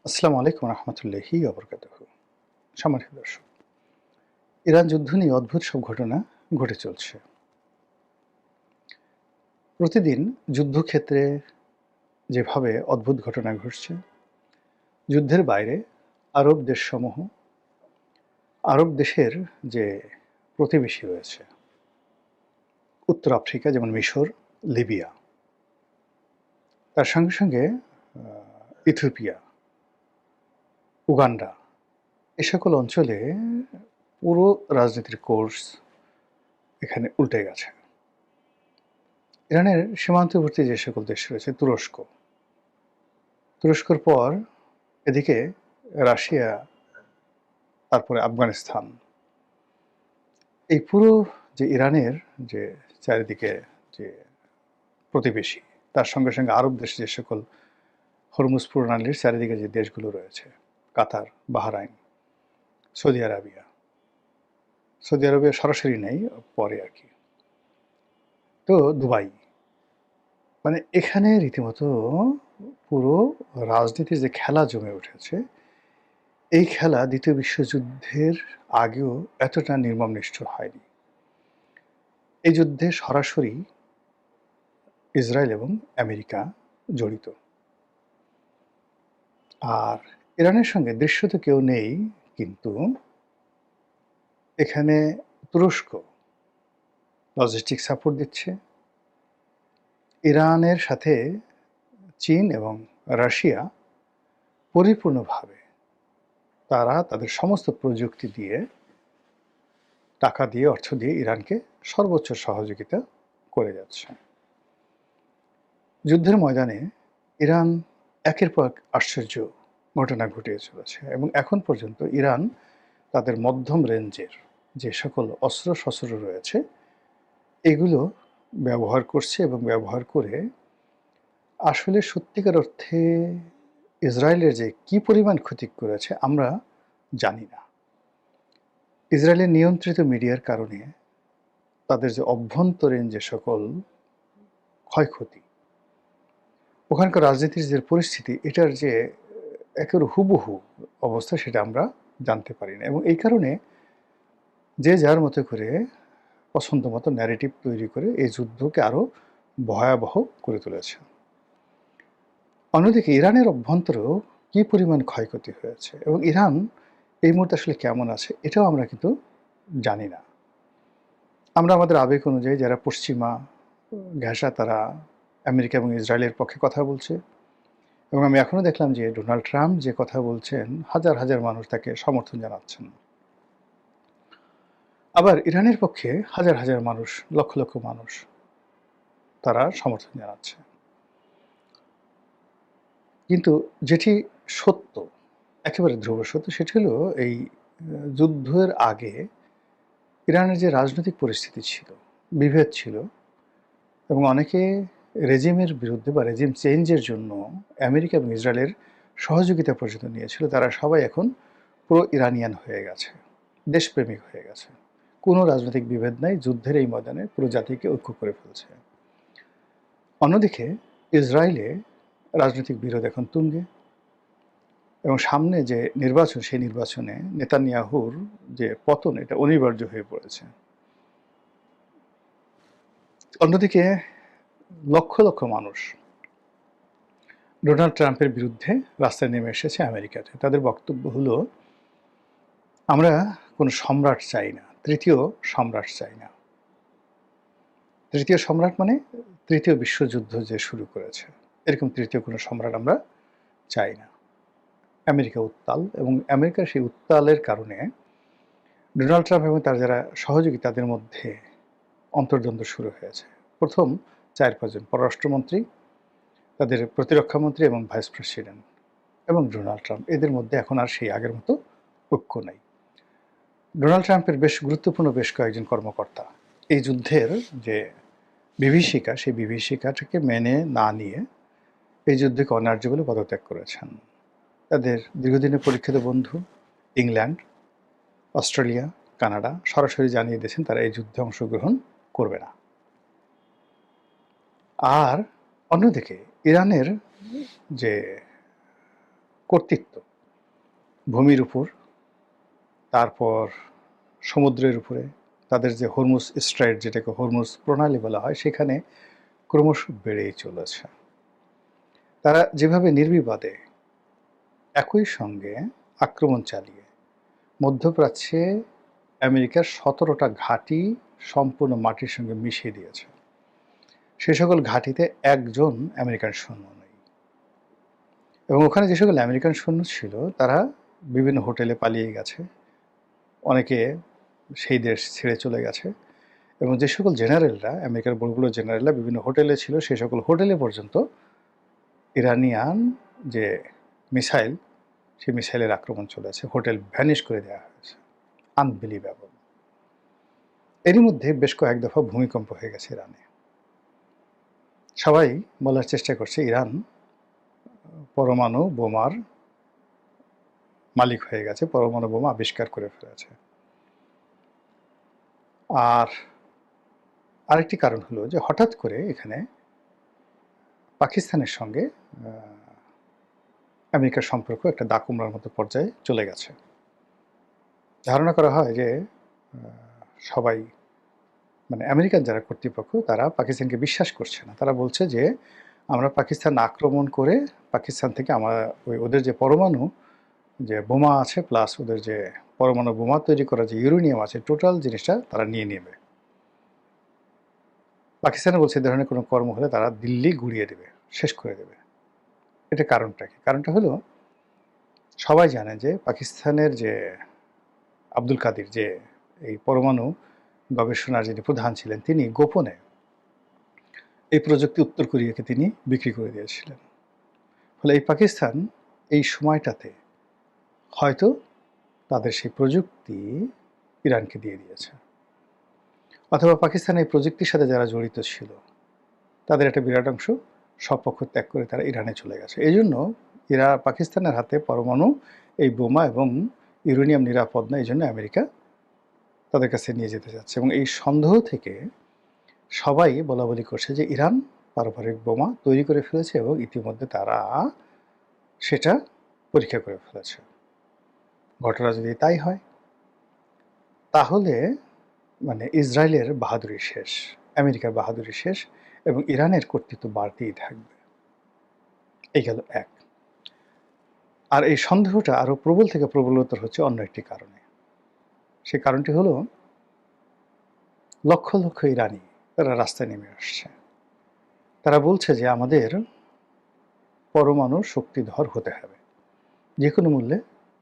আসসালামু আলাইকুম রহমতুল্লাহি ওবরকাতুহু। সম্মানিত দর্শক, ইরান যুদ্ধ নিয়ে অদ্ভুত সব ঘটনা ঘটে চলছে। প্রতিদিন যুদ্ধক্ষেত্রে যেভাবে অদ্ভুত ঘটনা ঘটছে, যুদ্ধের বাইরে আরব দেশসমূহ, আরব দেশের যে প্রতিবেশী রয়েছে, উত্তর আফ্রিকা যেমন মিশর, লিবিয়া, তার সঙ্গে সঙ্গে ইথিওপিয়া, উগান্ডা, এ সকল অঞ্চলে পুরো রাজনীতির কোর্স এখানে উল্টে গেছে। ইরানের সীমান্তবর্তী যে সকল দেশ রয়েছে, তুরস্কর পর এদিকে রাশিয়া, তারপরে আফগানিস্তান, এই পুরো যে ইরানের যে চারিদিকে যে প্রতিবেশী, তার সঙ্গে সঙ্গে আরব দেশে যে সকল হরমুজ প্রণালীর চারিদিকে যে দেশগুলো রয়েছে, Qatar, Bahrain, Saudi Arabia, Saudi Arabia সরাসরি নেই, পরে আর কি, তো দুবাই, মানে এখানে রীতিমতো পুরো রাজনীতির যে খেলা জমে উঠেছে, এই খেলা দ্বিতীয় বিশ্বযুদ্ধের আগেও এতটা নির্মম নিষ্ঠুর হয়নি। এই যুদ্ধে সরাসরি ইসরায়েল এবং আমেরিকা জড়িত। আর ইরানের সঙ্গে দৃশ্যত কেউ নেই, কিন্তু এখানে তুরস্ক লজিস্টিক সাপোর্ট দিচ্ছে। ইরানের সাথে চীন এবং রাশিয়া পরিপূর্ণভাবে তারা তাদের সমস্ত প্রযুক্তি দিয়ে, টাকা দিয়ে, অর্থ দিয়ে ইরানকে সর্বোচ্চ সহযোগিতা করে যাচ্ছে। যুদ্ধের ময়দানে ইরান একের পর এক আশ্চর্য ঘটনা ঘটিয়ে চলেছে এবং এখন পর্যন্ত ইরান তাদের মধ্যম রেঞ্জের যে সকল অস্ত্র-শস্ত্র রয়েছে, এগুলো ব্যবহার করছে এবং ব্যবহার করে আসলে সত্যিকার অর্থে ইসরায়েলের যে কী পরিমাণ ক্ষতি করেছে আমরা জানি না। ইসরায়েলের নিয়ন্ত্রিত মিডিয়ার কারণে তাদের যে অভ্যন্তরীণ যে সকল ক্ষয়ক্ষতি, ওখানকার রাজনীতির যে পরিস্থিতি, এটার যে একেবারে হুবহু অবস্থা, সেটা আমরা জানতে পারি না এবং এই কারণে যে যার মতো করে পছন্দ মতো ন্যারেটিভ তৈরি করে এই যুদ্ধকে আরও ভয়াবহ করে তুলেছে। অন্যদিকে ইরানের অভ্যন্তরেও কী পরিমাণ ক্ষয়ক্ষতি হয়েছে এবং ইরান এই মুহূর্তে আসলে কেমন আছে, এটাও আমরা কিন্তু জানি না। আমরা আমাদের আবেগ অনুযায়ী যারা পশ্চিমা ঘেঁষা, তারা আমেরিকা এবং ইসরায়েলের পক্ষে কথা বলছে এবং আমি এখনও দেখলাম যে ডোনাল্ড ট্রাম্প যে কথা বলছেন, হাজার হাজার মানুষ তাকে সমর্থন জানাচ্ছেন। আবার ইরানের পক্ষে হাজার হাজার মানুষ, লক্ষ লক্ষ মানুষ তারা সমর্থন জানাচ্ছে। কিন্তু যেটি সত্য, একেবারে ধ্রুব সত্য, সেটি হলো এই যুদ্ধের আগে ইরানের যে রাজনৈতিক পরিস্থিতি ছিল, বিভেদ ছিল এবং অনেকে রেজিমের বিরুদ্ধে বা রেজিম চেঞ্জের জন্য আমেরিকা এবং ইসরায়েলের সহযোগিতা পর্যন্ত নিয়েছিল, তারা সবাই এখন প্রো ইরানিয়ান হয়ে গেছে, দেশপ্রেমিক হয়ে গেছে। কোনো রাজনৈতিক বিভেদ নাই, যুদ্ধের এই ময়দানে পুরো জাতিকে ঐক্য করে ফেলছে। অন্যদিকে ইসরায়েলে রাজনৈতিক বিরোধ এখন তুঙ্গে এবং সামনে যে নির্বাচন, সেই নির্বাচনে নেতানিয়াহুর যে পতন, এটা অনিবার্য হয়ে পড়েছে। অন্যদিকে লক্ষ লক্ষ মানুষ ডোনাল্ড ট্রাম্পের বিরুদ্ধে রাস্তায় নেমে এসেছে আমেরিকাতে। তাদের বক্তব্য হলো, আমরা কোনো সম্রাট চাই না, তৃতীয় সম্রাট চাই না। তৃতীয় সম্রাট মানে তৃতীয় বিশ্বযুদ্ধ যে শুরু করেছে, এরকম তৃতীয় কোনো সম্রাট আমরা চাই না। আমেরিকা উত্তাল এবং আমেরিকার সেই উত্তালের কারণে ডোনাল্ড ট্রাম্প এবং তার যারা সহযোগী, তাদের মধ্যে অন্তর্দ্বন্দ্ব শুরু হয়েছে। প্রথম ৪-৫ জন পররাষ্ট্রমন্ত্রী, তাদের প্রতিরক্ষামন্ত্রী এবং ভাইস প্রেসিডেন্ট এবং ডোনাল্ড ট্রাম্প, এদের মধ্যে এখন আর সেই আগের মতো ঐক্য নাই। ডোনাল্ড ট্রাম্পের বেশ গুরুত্বপূর্ণ বেশ কয়েকজন কর্মকর্তা এই যুদ্ধের যে বিভীষিকা, সেই বিভীষিকাটাকে মেনে না নিয়ে এই যুদ্ধকে অন্যায্য বলে পদত্যাগ করেছেন। তাদের দীর্ঘদিনের পরীক্ষিত বন্ধু ইংল্যান্ড, অস্ট্রেলিয়া, কানাডা সরাসরি জানিয়ে দিয়েছেন তারা এই যুদ্ধে অংশগ্রহণ করবে না। আর অন্যদিকে ইরানের যে কর্তৃত্ব ভূমির উপর, তারপর সমুদ্রের উপরে, তাদের যে হরমুজ স্ট্রাইট, যেটাকে হরমুজ প্রণালী বলা হয়, সেখানে ক্রমশ বেড়েই চলেছে। তারা যেভাবে নির্বিবাদে একই সঙ্গে আক্রমণ চালিয়ে মধ্যপ্রাচ্যে আমেরিকার 17টা ঘাঁটি সম্পূর্ণ মাটির সঙ্গে মিশিয়ে দিয়েছে, সে সকল ঘাঁটিতে একজন আমেরিকান সৈন্য নেই। এবং ওখানে যে সকল আমেরিকান সৈন্য ছিল তারা বিভিন্ন হোটেলে পালিয়ে গেছে, অনেকে সেই দেশ ছেড়ে চলে গেছে। এবং যে সকল জেনারেলরা, আমেরিকার বড় বড় জেনারেলরা বিভিন্ন হোটেলে ছিল, সেই সকল হোটেলে পর্যন্ত ইরানিয়ান যে মিসাইল, সেই মিসাইলের আক্রমণ চলেছে, হোটেল ভ্যানিশ করে দেওয়া হয়েছে। আনবিলিভেবল। এরই মধ্যে বেশ কয়েক দফা ভূমিকম্প হয়ে গেছে ইরানে। সবাই বলার চেষ্টা করছে ইরান পরমাণু বোমার মালিক হয়ে গেছে, পরমাণু বোমা আবিষ্কার করে ফেলেছে। আর আরেকটি কারণ হলো যে হঠাৎ করে এখানে পাকিস্তানের সঙ্গে আমেরিকার সম্পর্ক একটা দাকুমরার মতো পর্যায়ে চলে গেছে। ধারণা করা হয় যে সবাই, মানে আমেরিকান যারা কর্তৃপক্ষ, তারা পাকিস্তানকে বিশ্বাস করছে না। তারা বলছে যে আমরা পাকিস্তান আক্রমণ করে পাকিস্তান থেকে ওদের যে পরমাণু যে বোমা আছে, প্লাস ওদের যে পরমাণু বোমা তৈরি করা যে ইউরেনিয়াম আছে, টোটাল জিনিসটা তারা নিয়ে নেবে। পাকিস্তানে বলছে এই ধরনের কোনো কর্ম হলে তারা দিল্লি গুড়িয়ে দেবে, শেষ করে দেবে। এটা কারণটা কি? কারণটা হলো সবাই জানে যে পাকিস্তানের যে আব্দুল কাদির, যে এই পরমাণু গবেষণার যিনি প্রধান ছিলেন, তিনি গোপনে এই প্রযুক্তি উত্তর কোরিয়াকে তিনি বিক্রি করে দিয়েছিলেন। ফলে এই পাকিস্তান এই সময়টাতে হয়তো তাদের সেই প্রযুক্তি ইরানকে দিয়ে দিয়েছে, অথবা পাকিস্তান এই প্রযুক্তির সাথে যারা জড়িত ছিল তাদের একটা বিরাট অংশ সব পক্ষ ত্যাগ করে তারা ইরানে চলে গেছে। এই জন্য পাকিস্তানের হাতে পরমাণু এই বোমা এবং ইউরেনিয়াম নিরাপদ না, এই জন্য আমেরিকা তাদের কাছে নিয়ে যেতে যাচ্ছে। এবং এই সন্দেহ থেকে সবাই বলা বলি করছে যে ইরান পারমাণবিক বোমা তৈরি করে ফেলেছে এবং ইতিমধ্যে তারা সেটা পরীক্ষা করে ফেলেছে। ঘটনা যদি তাই হয় তাহলে মানে ইসরায়েলের বাহাদুরি শেষ, আমেরিকার বাহাদুরি শেষ, এবং ইরানের কর্তৃত্ব বাড়তেই থাকবে। এই গেল এক। আর এই সন্দেহটা আরো প্রবল থেকে প্রবলতর হচ্ছে অন্য একটি কারণে। সেই কারণটি হলো লক্ষ লক্ষ ইরানি তারা রাস্তায় নেমে আসছে। তারা বলছে যে আমাদের পরমাণু শক্তিধর হতে হবে, যে কোনো মূল্যে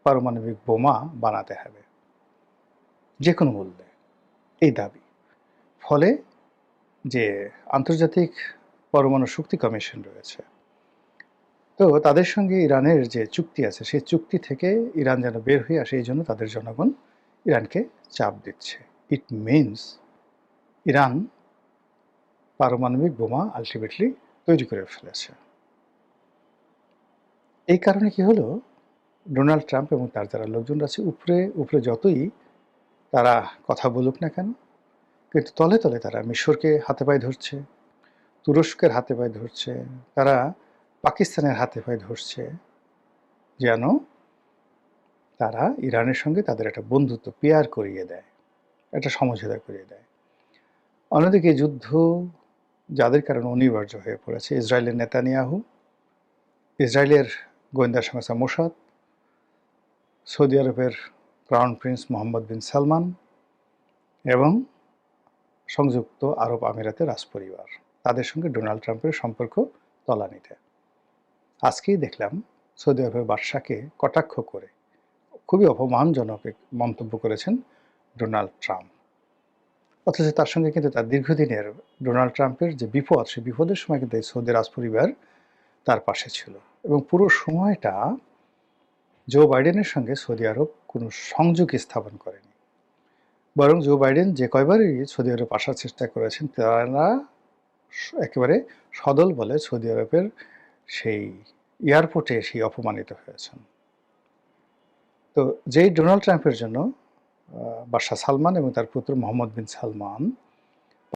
পারমাণবিক বোমা বানাতে হবে, যে কোনো মূল্যে, এই দাবি। ফলে যে আন্তর্জাতিক পরমাণু শক্তি কমিশন রয়েছে, তো তাদের সঙ্গে ইরানের যে চুক্তি আছে, সেই চুক্তি থেকে ইরান যেন বের হয়ে আসে, এই জন্য তাদের জনগণ ইরানকে চাপ দিচ্ছে। ইট মিনস ইরান পারমাণবিক বোমা আলটিমেটলি তৈরি করে ফেলেছে। এই কারণে কি হলো, ডোনাল্ড ট্রাম্প এবং তার যারা লোকজন আছে উপরে উপরে যতই তারা কথা বলুক না কেন, কিন্তু তলে তলে তারা মিশরকে হাতে পায়ে ধরছে, তুরস্কের হাতে পায়ে ধরছে, তারা পাকিস্তানের হাতে পায়ে ধরছে, যেন তারা ইরানের সঙ্গে তাদের একটা বন্ধুত্ব পেয়ার করিয়ে দেয়, একটা সমঝোতা করিয়ে দেয়। অন্যদিকে যুদ্ধ যাদের কারণে অনিবার্য হয়ে পড়েছে, ইসরায়েলের নেতানিয়াহু, ইসরায়েলের গোয়েন্দা সংস্থা মোসাদ, সৌদি আরবের ক্রাউন প্রিন্স মোহাম্মদ বিন সালমান এবং সংযুক্ত আরব আমিরাতের রাজপরিবার, তাদের সঙ্গে ডোনাল্ড ট্রাম্পের সম্পর্ক তলানিতে। আজকেই দেখলাম সৌদি আরবের বাদশাকে কটাক্ষ করে খুবই অপমানজনক মন্তব্য করেছেন ডোনাল্ড ট্রাম্প। অথচ তার সঙ্গে কিন্তু তার দীর্ঘদিনের ডোনাল্ড ট্রাম্পের যে বিপদ, সেই বিপদের সময় কিন্তু এই সৌদি রাজপরিবার তার পাশে ছিল। এবং পুরো সময়টা জো বাইডেনের সঙ্গে সৌদি আরব কোনো সংযোগ স্থাপন করেনি, বরং জো বাইডেন যে কয়বারই সৌদি আরব আসার চেষ্টা করেছেন, তারা একেবারে সদল বলে সৌদি আরবের সেই এয়ারপোর্টে সেই অপমানিত হয়েছেন। তো যেই ডোনাল্ড ট্রাম্পের জন্য বাদশাহ সালমান এবং তার পুত্র মোহাম্মদ বিন সালমান